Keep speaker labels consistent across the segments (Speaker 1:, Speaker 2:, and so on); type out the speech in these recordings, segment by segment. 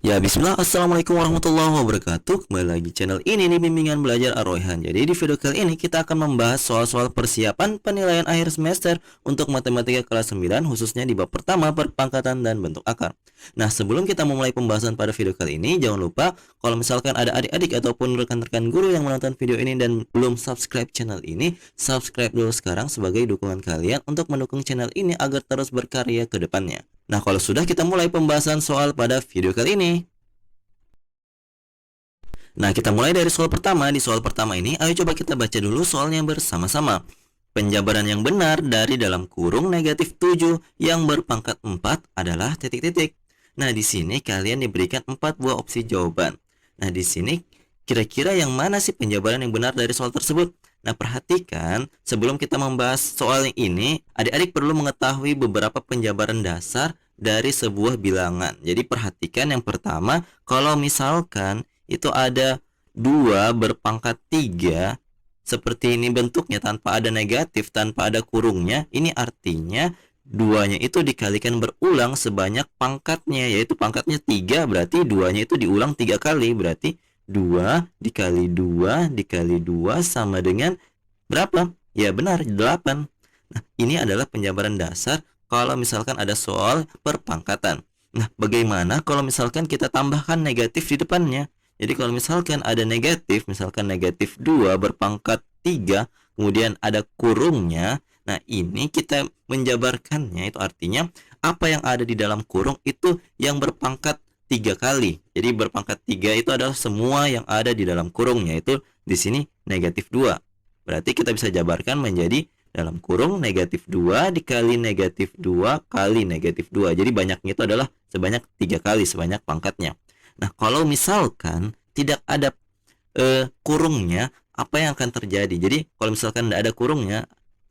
Speaker 1: Ya, bismillah, assalamualaikum warahmatullahi wabarakatuh. Kembali lagi channel ini di Bimbingan Belajar Ar-Royhan. Jadi di video kali ini kita akan membahas soal-soal persiapan penilaian akhir semester untuk matematika kelas 9, khususnya di bab pertama perpangkatan dan bentuk akar. Nah, sebelum kita memulai pembahasan pada video kali ini, jangan lupa kalau misalkan ada adik-adik ataupun rekan-rekan guru yang menonton video ini dan belum subscribe channel ini, subscribe dulu sekarang sebagai dukungan kalian untuk mendukung channel ini agar terus berkarya ke depannya. Nah, kalau sudah, kita mulai pembahasan soal pada video kali ini. Nah, kita mulai dari soal pertama. Di soal pertama ini, ayo coba kita baca dulu soalnya bersama-sama. Penjabaran yang benar dari dalam kurung negatif 7 yang berpangkat 4 adalah titik-titik. Nah, di sini kalian diberikan 4 buah opsi jawaban. Nah, di sini kira-kira yang mana sih penjabaran yang benar dari soal tersebut? Nah, perhatikan, sebelum kita membahas soal yang ini, adik-adik perlu mengetahui beberapa penjabaran dasar dari sebuah bilangan. Jadi perhatikan yang pertama, kalau misalkan itu ada 2 berpangkat 3, seperti ini bentuknya tanpa ada negatif, tanpa ada kurungnya, ini artinya duanya itu dikalikan berulang sebanyak pangkatnya, yaitu pangkatnya 3, berarti duanya itu diulang 3 kali, berarti 2 dikali 2 dikali 2 sama dengan berapa? Ya benar, 8. Nah, ini adalah penjabaran dasar kalau misalkan ada soal perpangkatan. Nah, bagaimana kalau misalkan kita tambahkan negatif di depannya? Jadi kalau misalkan ada negatif, misalkan negatif 2 berpangkat 3, kemudian ada kurungnya, nah ini kita menjabarkannya, itu artinya apa yang ada di dalam kurung itu yang berpangkat 3 kali. Jadi berpangkat 3 itu adalah semua yang ada di dalam kurung, yaitu di sini negatif 2. Berarti kita bisa jabarkan menjadi dalam kurung negatif 2 dikali negatif 2 kali negatif 2. Jadi banyaknya itu adalah sebanyak 3 kali, sebanyak pangkatnya. Nah, kalau misalkan tidak ada kurungnya, apa yang akan terjadi? Jadi kalau misalkan tidak ada kurungnya,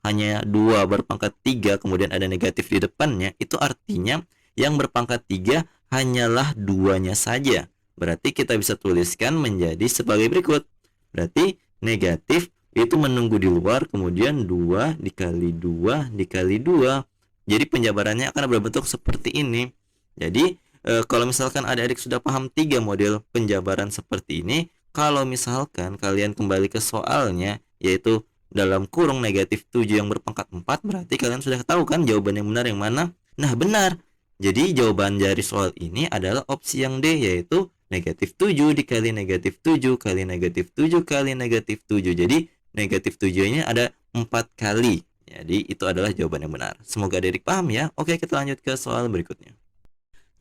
Speaker 1: hanya 2 berpangkat 3 kemudian ada negatif di depannya, itu artinya yang berpangkat 3 hanyalah duanya saja. Berarti kita bisa tuliskan menjadi sebagai berikut. Berarti negatif itu menunggu di luar, kemudian 2 dikali 2 dikali 2. Jadi penjabarannya akan berbentuk seperti ini. Jadi kalau misalkan adik-adik sudah paham 3 model penjabaran seperti ini, kalau misalkan kalian kembali ke soalnya, yaitu dalam kurung negatif 7 yang berpangkat 4, berarti kalian sudah tahu kan jawaban yang benar yang mana? Nah, benar. Jadi jawaban dari soal ini adalah opsi yang D, yaitu negatif 7 dikali negatif 7 kali negatif 7 kali negatif 7. Jadi negatif 7 nya ada 4 kali. Jadi itu adalah jawaban yang benar. Semoga adik paham ya. Oke, kita lanjut ke soal berikutnya.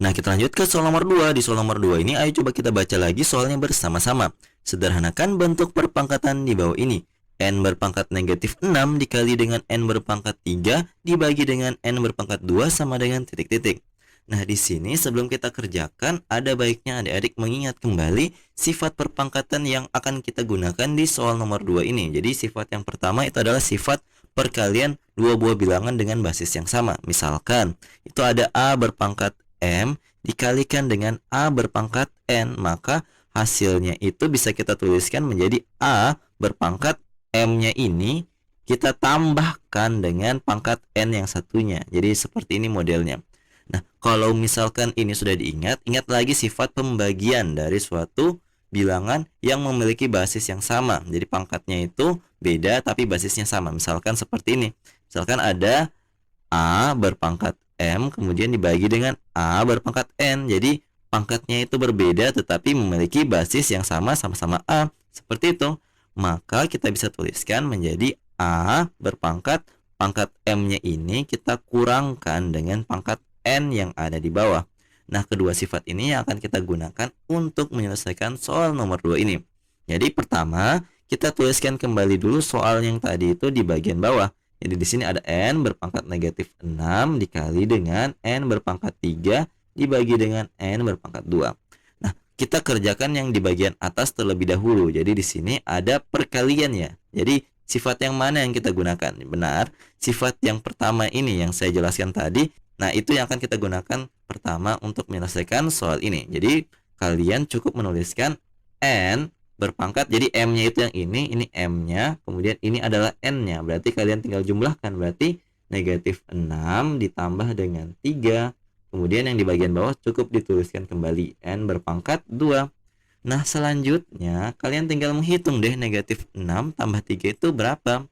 Speaker 1: Nah, kita lanjut ke soal nomor 2. Di soal nomor 2 ini, ayo coba kita baca lagi soalnya bersama-sama. Sederhanakan bentuk perpangkatan di bawah ini. N berpangkat negatif 6 dikali dengan N berpangkat 3 dibagi dengan N berpangkat 2 sama dengan titik-titik. Nah, di sini sebelum kita kerjakan, ada baiknya adik-adik mengingat kembali sifat perpangkatan yang akan kita gunakan di soal nomor 2 ini. Jadi sifat yang pertama itu adalah sifat perkalian dua buah bilangan dengan basis yang sama. Misalkan, itu ada A berpangkat M dikalikan dengan A berpangkat N, maka hasilnya itu bisa kita tuliskan menjadi A berpangkat M-nya ini kita tambahkan dengan pangkat N yang satunya. Jadi seperti ini modelnya. Nah, kalau misalkan ini sudah diingat, ingat lagi sifat pembagian dari suatu bilangan yang memiliki basis yang sama. Jadi pangkatnya itu beda tapi basisnya sama. Misalkan seperti ini. Misalkan ada A berpangkat M kemudian dibagi dengan A berpangkat N. Jadi pangkatnya itu berbeda tetapi memiliki basis yang sama, sama-sama A. Seperti itu. Maka kita bisa tuliskan menjadi A berpangkat pangkat M-nya ini kita kurangkan dengan pangkat N yang ada di bawah. Nah, kedua sifat ini yang akan kita gunakan untuk menyelesaikan soal nomor 2 ini. Jadi pertama, kita tuliskan kembali dulu soal yang tadi itu di bagian bawah. Jadi di sini ada N berpangkat negatif 6 dikali dengan N berpangkat 3 dibagi dengan N berpangkat 2. Nah, kita kerjakan yang di bagian atas terlebih dahulu. Jadi di sini ada perkalian ya. Jadi sifat yang mana yang kita gunakan? Benar, sifat yang pertama ini yang saya jelaskan tadi. Nah, itu yang akan kita gunakan pertama untuk menyelesaikan soal ini. Jadi kalian cukup menuliskan N berpangkat, jadi M-nya itu yang ini M-nya, kemudian ini adalah N-nya. Berarti kalian tinggal jumlahkan, berarti negatif 6 ditambah dengan 3 Kemudian yang di bagian bawah cukup dituliskan kembali, N berpangkat 2. Nah, selanjutnya kalian tinggal menghitung deh negatif 6 tambah 3 itu berapa.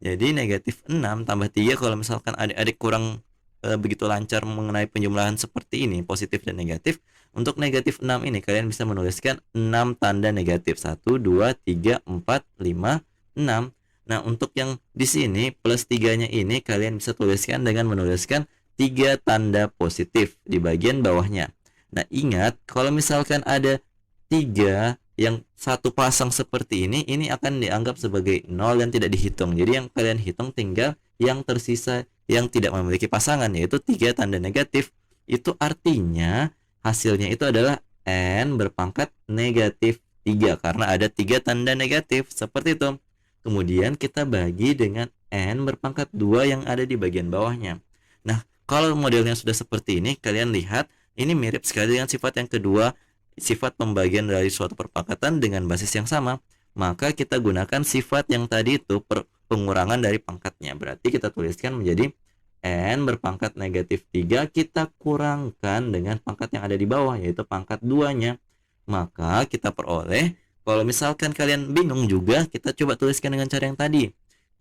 Speaker 1: Jadi negatif 6 tambah 3 kalau misalkan adik-adik kurang begitu lancar mengenai penjumlahan seperti ini, positif dan negatif. Untuk negatif 6 ini kalian bisa menuliskan 6 tanda negatif. 1, 2, 3, 4, 5, 6. Nah, untuk yang di sini plus 3-nya ini kalian bisa tuliskan dengan menuliskan 3 tanda positif di bagian bawahnya. Nah, ingat kalau misalkan ada 3 yang satu pasang seperti ini akan dianggap sebagai 0 dan tidak dihitung. Jadi yang kalian hitung tinggal yang tersisa yang tidak memiliki pasangan, yaitu 3 tanda negatif. Itu artinya hasilnya itu adalah N berpangkat negatif 3 karena ada 3 tanda negatif seperti itu. Kemudian kita bagi dengan N berpangkat 2 yang ada di bagian bawahnya. Nah, kalau modelnya sudah seperti ini, kalian lihat ini mirip sekali dengan sifat yang kedua, sifat pembagian dari suatu perpangkatan dengan basis yang sama. Maka kita gunakan sifat yang tadi itu pengurangan dari pangkatnya. Berarti kita tuliskan menjadi N berpangkat negatif 3 kita kurangkan dengan pangkat yang ada di bawah, yaitu pangkat 2-nya. Maka kita peroleh, kalau misalkan kalian bingung juga, kita coba tuliskan dengan cara yang tadi.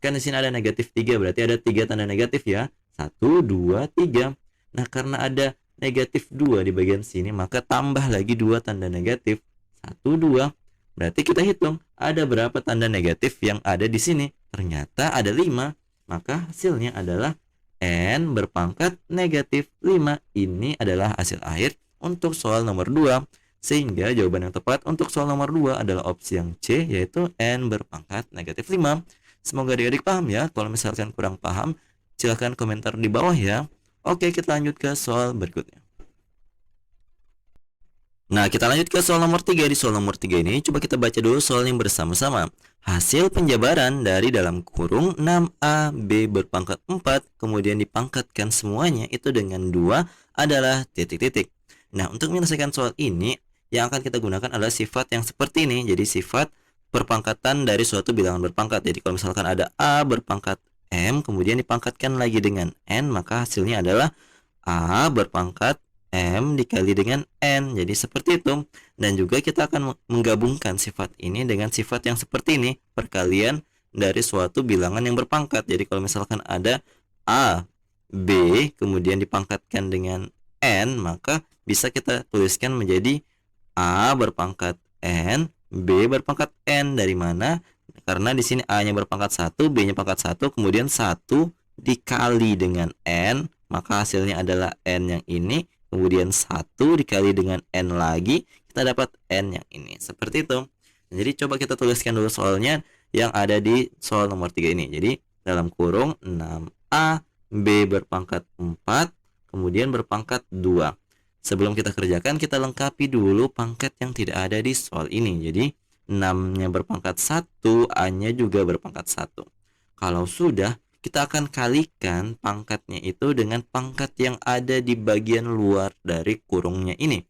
Speaker 1: Kan di sini ada negatif 3, berarti ada 3 tanda negatif ya. 1, 2, 3. Nah, karena ada negatif 2 di bagian sini, maka tambah lagi 2 tanda negatif. 1, 2. Berarti kita hitung ada berapa tanda negatif yang ada di sini. Ternyata ada 5. Maka hasilnya adalah N berpangkat negatif 5. Ini adalah hasil akhir untuk soal nomor 2. Sehingga jawaban yang tepat untuk soal nomor 2 adalah opsi yang C, yaitu N berpangkat negatif 5. Semoga adik-adik paham ya. Kalau misalkan kurang paham, silahkan komentar di bawah ya. Oke, kita lanjut ke soal berikutnya. Nah, kita lanjut ke soal nomor 3. Di soal nomor 3 ini, coba kita baca dulu soal yang bersama-sama. Hasil penjabaran dari dalam kurung 6A B berpangkat 4, kemudian dipangkatkan semuanya itu dengan 2 adalah titik-titik. Nah, untuk menyelesaikan soal ini, yang akan kita gunakan adalah sifat yang seperti ini. Jadi, sifat perpangkatan dari suatu bilangan berpangkat. Jadi, kalau misalkan ada A berpangkat M, kemudian dipangkatkan lagi dengan N, maka hasilnya adalah A berpangkat M dikali dengan N. Jadi seperti itu. Dan juga kita akan menggabungkan sifat ini dengan sifat yang seperti ini, perkalian dari suatu bilangan yang berpangkat. Jadi kalau misalkan ada A, B, kemudian dipangkatkan dengan N, maka bisa kita tuliskan menjadi A berpangkat N, B berpangkat N. Dari mana? Karena di sini A-nya berpangkat 1, B-nya pangkat 1, kemudian 1 dikali dengan N, maka hasilnya adalah N yang ini. Kemudian 1 dikali dengan N lagi, kita dapat N yang ini. Seperti itu. Jadi coba kita tuliskan dulu soalnya yang ada di soal nomor 3 ini. Jadi dalam kurung 6A B berpangkat 4, kemudian berpangkat 2. Sebelum kita kerjakan, kita lengkapi dulu pangkat yang tidak ada di soal ini. Jadi 6-nya berpangkat 1, A-nya juga berpangkat 1. Kalau sudah, kita akan kalikan pangkatnya itu dengan pangkat yang ada di bagian luar dari kurungnya ini.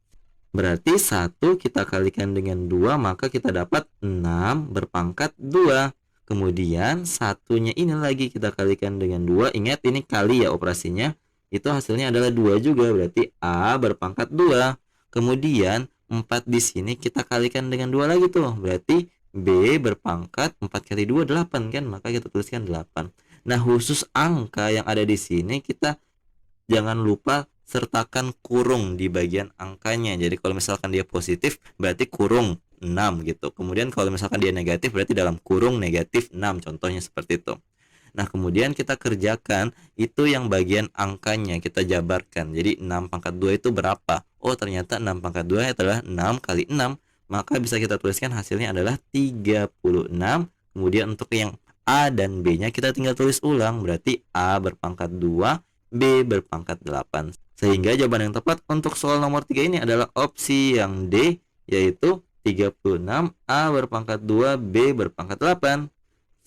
Speaker 1: Berarti 1 kita kalikan dengan 2, maka kita dapat 6 berpangkat 2. Kemudian satunya ini lagi kita kalikan dengan 2. Ingat ini kali ya operasinya. Itu hasilnya adalah 2 juga, berarti A berpangkat 2. Kemudian 4 di sini kita kalikan dengan 2 lagi tuh. Berarti B berpangkat 4 kali 2 8 kan, maka kita tuliskan 8. Nah, khusus angka yang ada di sini kita jangan lupa sertakan kurung di bagian angkanya. Jadi kalau misalkan dia positif berarti kurung 6 gitu. Kemudian kalau misalkan dia negatif berarti dalam kurung negatif 6, contohnya seperti itu. Nah, kemudian kita kerjakan itu yang bagian angkanya kita jabarkan. Jadi 6 pangkat 2 itu berapa? Oh, ternyata 6 pangkat 2 adalah 6 kali 6. Maka bisa kita tuliskan hasilnya adalah 36. Kemudian untuk yang A dan B-nya kita tinggal tulis ulang, berarti A berpangkat 2, B berpangkat 8. Sehingga jawaban yang tepat untuk soal nomor 3 ini adalah opsi yang D, yaitu 36, A berpangkat 2, B berpangkat 8.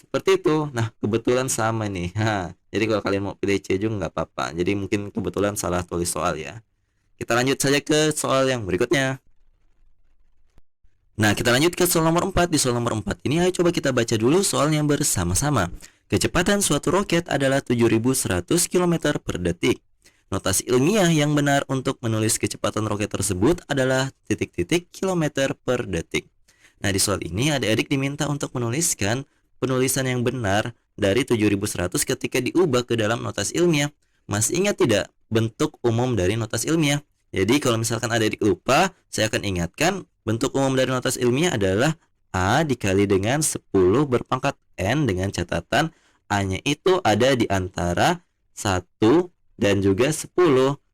Speaker 1: Seperti itu. Nah, kebetulan sama nih. Jadi kalau kalian mau pilih C juga nggak apa-apa. Jadi mungkin kebetulan salah tulis soal ya. Kita lanjut saja ke soal yang berikutnya. Nah, kita lanjut ke soal nomor 4. Di soal nomor 4 ini, ayo coba kita baca dulu soalnya bersama-sama. Kecepatan suatu roket adalah 7.100 km per detik. Notasi ilmiah yang benar untuk menulis kecepatan roket tersebut adalah titik-titik kilometer per detik. Nah, di soal ini adik-adik diminta untuk menuliskan penulisan yang benar dari 7100 ketika diubah ke dalam notasi ilmiah. Masih ingat tidak bentuk umum dari notasi ilmiah? Jadi kalau misalkan adik-adik lupa, saya akan ingatkan bentuk umum dari notasi ilmiah adalah A dikali dengan 10 berpangkat N dengan catatan A-nya itu ada di antara 1 dan juga 10.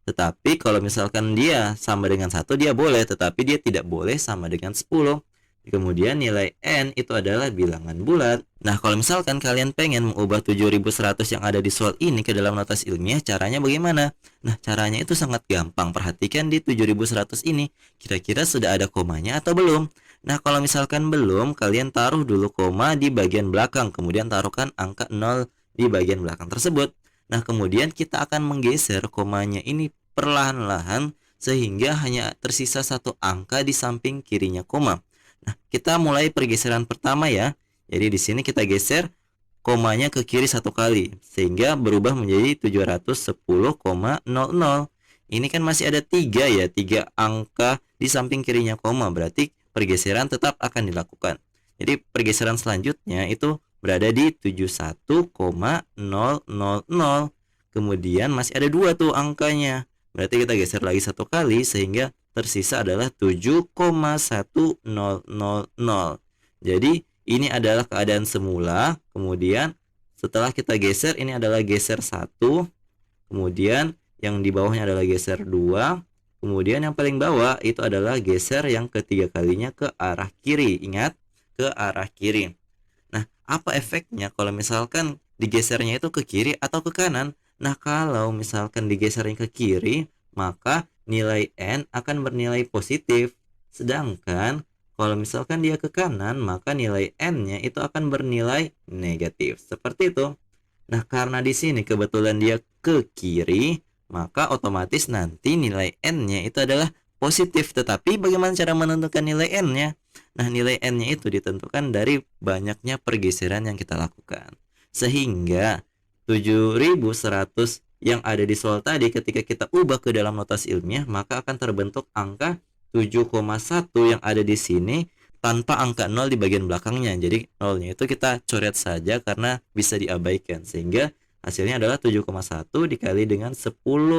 Speaker 1: Tetapi kalau misalkan dia sama dengan 1 dia boleh, tetapi dia tidak boleh sama dengan 10. Kemudian nilai N itu adalah bilangan bulat. Nah, kalau misalkan kalian pengen mengubah 7100 yang ada di soal ini ke dalam notasi ilmiah, caranya bagaimana? Nah, caranya itu sangat gampang. Perhatikan di 7100 ini, kira-kira sudah ada komanya atau belum? Nah, kalau misalkan belum, kalian taruh dulu koma di bagian belakang, kemudian taruhkan angka 0 di bagian belakang tersebut. Nah, kemudian kita akan menggeser komanya ini perlahan-lahan sehingga hanya tersisa satu angka di samping kirinya koma. Nah, kita mulai pergeseran pertama ya. Jadi di sini kita geser komanya ke kiri satu kali sehingga berubah menjadi 710,00. Ini kan masih ada 3 ya, 3 angka di samping kirinya koma, berarti pergeseran tetap akan dilakukan. Jadi pergeseran selanjutnya itu berada di 71,000. Kemudian masih ada 2 tuh angkanya. Berarti kita geser lagi satu kali sehingga tersisa adalah 7,1000. Jadi ini adalah keadaan semula. Kemudian setelah kita geser, ini adalah geser 1. Kemudian yang di bawahnya adalah geser 2. Kemudian yang paling bawah itu adalah geser yang ketiga kalinya ke arah kiri. Ingat, ke arah kiri. Nah, apa efeknya kalau misalkan digesernya itu ke kiri atau ke kanan? Nah, kalau misalkan digesernya ke kiri, maka nilai N akan bernilai positif. Sedangkan kalau misalkan dia ke kanan, maka nilai N-nya itu akan bernilai negatif. Seperti itu. Nah, karena di sini kebetulan dia ke kiri, maka otomatis nanti nilai N-nya itu adalah positif. Tetapi bagaimana cara menentukan nilai N-nya? Nah, nilai N-nya itu ditentukan dari banyaknya pergeseran yang kita lakukan. Sehingga 7100 yang ada di soal tadi ketika kita ubah ke dalam notasi ilmiah, maka akan terbentuk angka 7,1 yang ada di sini tanpa angka 0 di bagian belakangnya. Jadi 0-nya itu kita coret saja karena bisa diabaikan. Sehingga hasilnya adalah 7,1 dikali dengan 10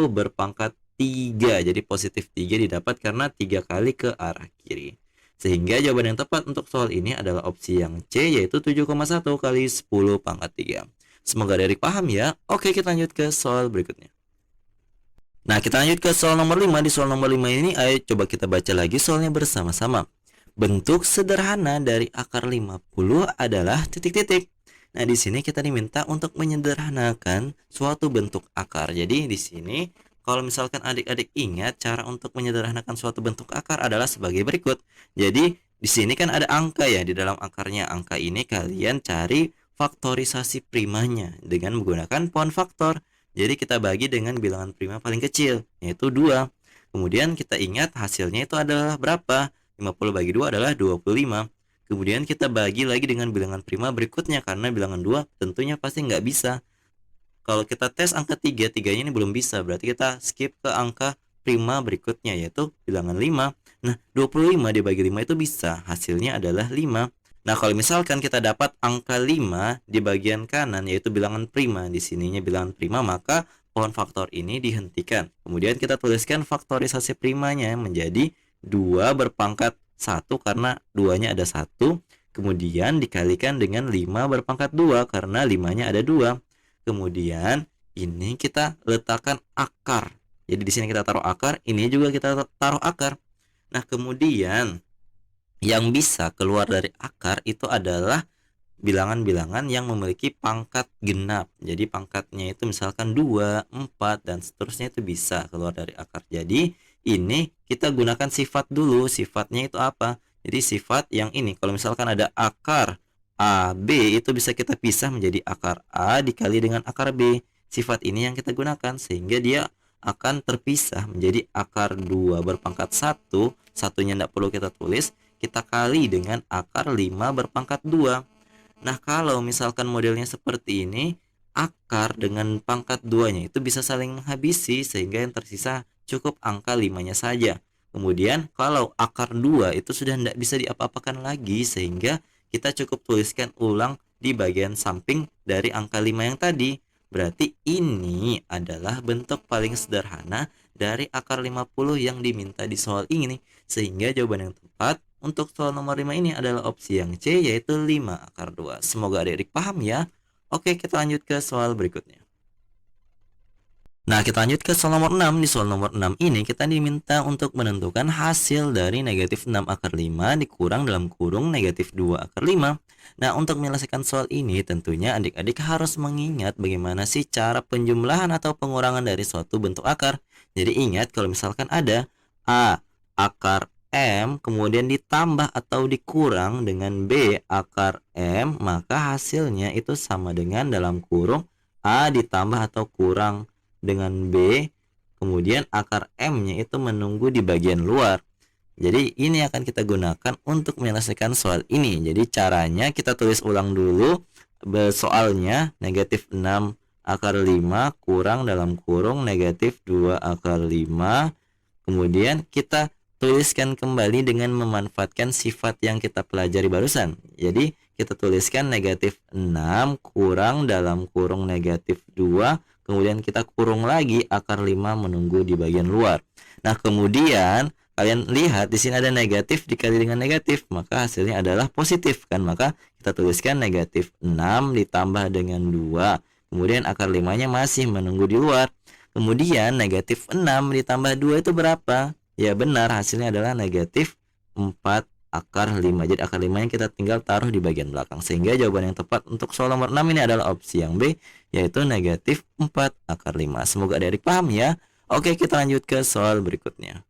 Speaker 1: berpangkat 3. Jadi positif 3 didapat karena 3 kali ke arah kiri. Sehingga jawaban yang tepat untuk soal ini adalah opsi yang C, yaitu 7,1 kali 10 pangkat 3. Semoga Derek paham ya. Oke, kita lanjut ke soal berikutnya. Nah, kita lanjut ke soal nomor 5. Di soal nomor 5 ini, ayo coba kita baca lagi soalnya bersama-sama. Bentuk sederhana dari akar 50 adalah titik-titik. Nah, di sini kita diminta untuk menyederhanakan suatu bentuk akar. Jadi, di sini kalau misalkan adik-adik ingat, cara untuk menyederhanakan suatu bentuk akar adalah sebagai berikut. Jadi, di sini kan ada angka ya di dalam akarnya. Angka ini kalian cari faktorisasi primanya dengan menggunakan pohon faktor. Jadi kita bagi dengan bilangan prima paling kecil, yaitu 2. Kemudian kita ingat hasilnya itu adalah berapa? 50 bagi 2 adalah 25. Kemudian kita bagi lagi dengan bilangan prima berikutnya, karena bilangan 2 tentunya pasti nggak bisa. Kalau kita tes angka 3, 3-nya ini belum bisa, berarti kita skip ke angka prima berikutnya, yaitu bilangan 5. Nah, 25 dibagi 5 itu bisa, hasilnya adalah 5. Nah, kalau misalkan kita dapat angka 5 di bagian kanan, yaitu bilangan prima, di sininya bilangan prima, maka pohon faktor ini dihentikan. Kemudian kita tuliskan faktorisasi primanya menjadi 2 berpangkat 1 karena 2-nya ada 1. Kemudian dikalikan dengan 5 berpangkat 2 karena 5-nya ada 2. Kemudian ini kita letakkan akar. Jadi di sini kita taruh akar, ini juga kita taruh akar. Nah, kemudian yang bisa keluar dari akar itu adalah bilangan-bilangan yang memiliki pangkat genap. Jadi pangkatnya itu misalkan 2, 4, dan seterusnya itu bisa keluar dari akar. Jadi ini kita gunakan sifat dulu. Sifatnya itu apa? Jadi sifat yang ini, kalau misalkan ada akar AB, itu bisa kita pisah menjadi akar A dikali dengan akar B. Sifat ini yang kita gunakan sehingga dia akan terpisah menjadi akar 2 berpangkat 1. Satunya tidak perlu kita tulis, kita kali dengan akar 5 berpangkat 2. Nah, kalau misalkan modelnya seperti ini, akar dengan pangkat 2-nya itu bisa saling menghabisi sehingga yang tersisa cukup angka 5-nya saja. Kemudian kalau akar 2 itu sudah tidak bisa diapa-apakan lagi sehingga kita cukup tuliskan ulang di bagian samping dari angka 5 yang tadi. Berarti ini adalah bentuk paling sederhana dari akar 50 yang diminta di soal ini. Sehingga jawaban yang tepat untuk soal nomor 5 ini adalah opsi yang C, yaitu 5 akar 2. Semoga adik-adik paham ya. Oke, kita lanjut ke soal berikutnya. Nah, kita lanjut ke soal nomor 6. Di soal nomor 6 ini kita diminta untuk menentukan hasil dari negatif 6 akar 5 dikurang dalam kurung negatif 2 akar 5. Nah, untuk menyelesaikan soal ini tentunya adik-adik harus mengingat bagaimana sih cara penjumlahan atau pengurangan dari suatu bentuk akar. Jadi ingat kalau misalkan ada A akar M kemudian ditambah atau dikurang dengan B akar M, maka hasilnya itu sama dengan dalam kurung A ditambah atau kurang dengan B, kemudian akar M-nya itu menunggu di bagian luar. Jadi ini akan kita gunakan untuk menyelesaikan soal ini. Jadi caranya kita tulis ulang dulu soalnya, negatif 6 akar 5 kurang dalam kurung negatif 2 akar 5. Kemudian kita tuliskan kembali dengan memanfaatkan sifat yang kita pelajari barusan. Jadi kita tuliskan negatif 6 kurang dalam kurung negatif 2, kemudian kita kurung lagi akar 5 menunggu di bagian luar. Nah, kemudian kalian lihat di sini ada negatif dikali dengan negatif, maka hasilnya adalah positif kan? Maka kita tuliskan negatif 6 ditambah dengan 2. Kemudian akar 5-nya masih menunggu di luar. Kemudian negatif 6 ditambah 2 itu berapa? Ya benar, hasilnya adalah negatif 4 akar 5. Jadi akar 5-nya kita tinggal taruh di bagian belakang. Sehingga jawaban yang tepat untuk soal nomor 6 ini adalah opsi yang B, yaitu negatif 4 akar 5. Semoga adik-adik paham ya. Oke, kita lanjut ke soal berikutnya.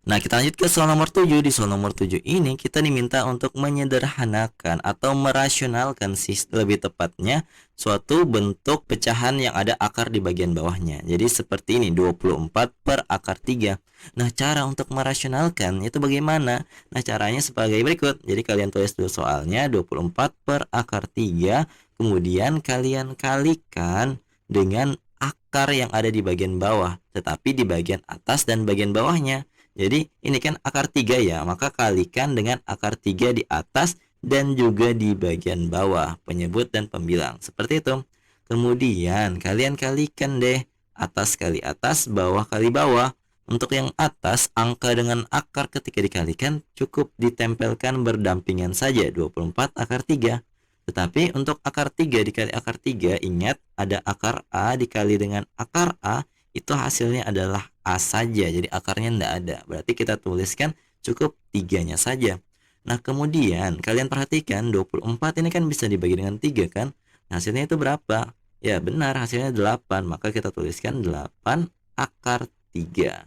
Speaker 1: Nah, kita lanjut ke soal nomor 7. Di soal nomor 7 ini kita diminta untuk menyederhanakan atau merasionalkan lebih tepatnya suatu bentuk pecahan yang ada akar di bagian bawahnya. Jadi seperti ini, 24 per akar 3. Nah, cara untuk merasionalkan itu bagaimana? Nah, caranya sebagai berikut. Jadi kalian tulis dulu soalnya, 24 per akar 3. Kemudian kalian kalikan dengan akar yang ada di bagian bawah, tetapi di bagian atas dan bagian bawahnya. Jadi ini kan akar 3 ya, maka kalikan dengan akar 3 di atas dan juga di bagian bawah, penyebut dan pembilang. Seperti itu. Kemudian kalian kalikan deh atas kali atas, bawah kali bawah. Untuk yang atas, angka dengan akar ketika dikalikan cukup ditempelkan berdampingan saja, 24 akar 3. Tetapi untuk akar 3 dikali akar 3, ingat ada akar A dikali dengan akar A, itu hasilnya adalah A saja, jadi akarnya tidak ada. Berarti kita tuliskan cukup 3-nya saja. Nah, kemudian kalian perhatikan 24 ini kan bisa dibagi dengan 3 kan? Nah, hasilnya itu berapa? Ya benar, hasilnya 8. Maka kita tuliskan 8 akar 3.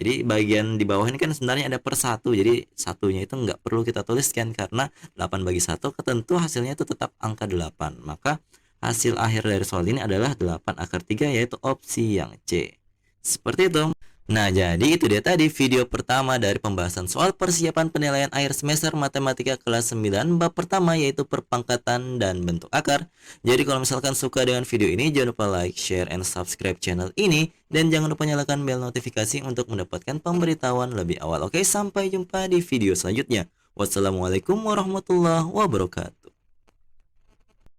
Speaker 1: Jadi bagian di bawah ini kan sebenarnya ada per 1. Jadi satunya itu nggak perlu kita tuliskan karena 8 bagi 1 tentu hasilnya itu tetap angka 8. Maka hasil akhir dari soal ini adalah 8 akar 3, yaitu opsi yang C. Seperti itu. Nah, jadi itu dia tadi video pertama dari pembahasan soal persiapan penilaian akhir semester matematika kelas 9 bab pertama, yaitu perpangkatan dan bentuk akar. Jadi kalau misalkan suka dengan video ini, jangan lupa like, share, and subscribe channel ini. Dan jangan lupa nyalakan bel notifikasi untuk mendapatkan pemberitahuan lebih awal. Oke, sampai jumpa di video selanjutnya. Wassalamualaikum warahmatullahi wabarakatuh.